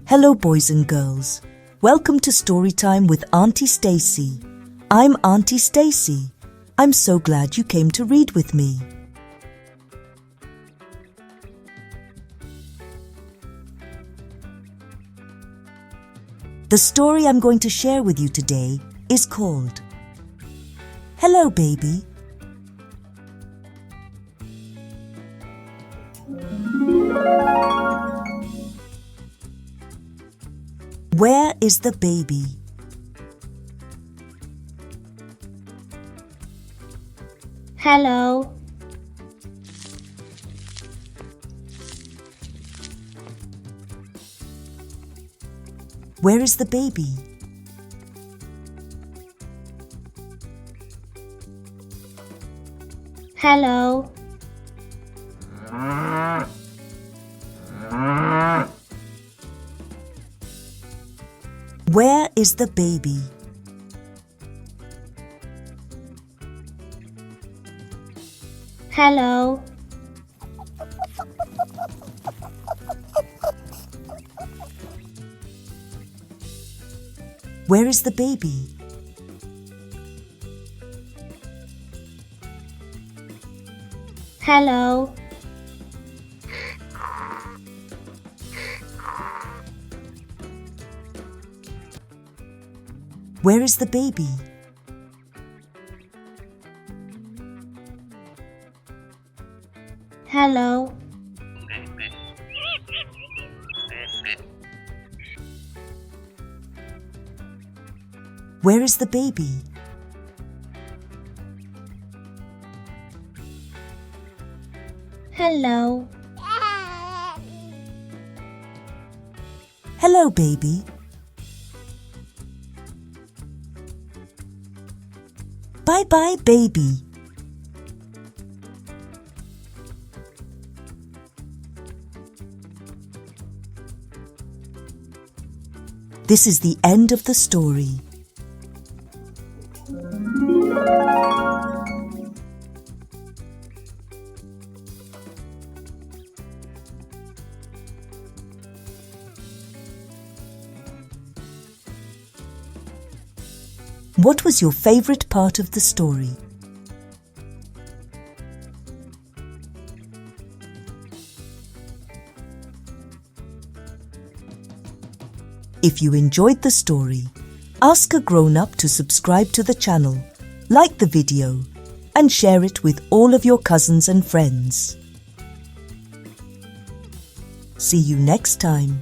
Hello boys and girls. Welcome to Storytime with Auntie Stacee. I'm Auntie Stacee. I'm so glad you came to read with me. The story I'm going to share with you today is called Hello Baby. Where is the baby? Hello. Where is the baby? Hello. Where is the baby? Hello. Where is the baby? Hello. Where is the baby? Hello. Where is the baby? Hello. Hello baby. Bye-bye baby. This is the end of the story. What was your favorite part of the story? If you enjoyed the story, ask a grown-up to subscribe to the channel, like the video, and share it with all of your cousins and friends. See you next time.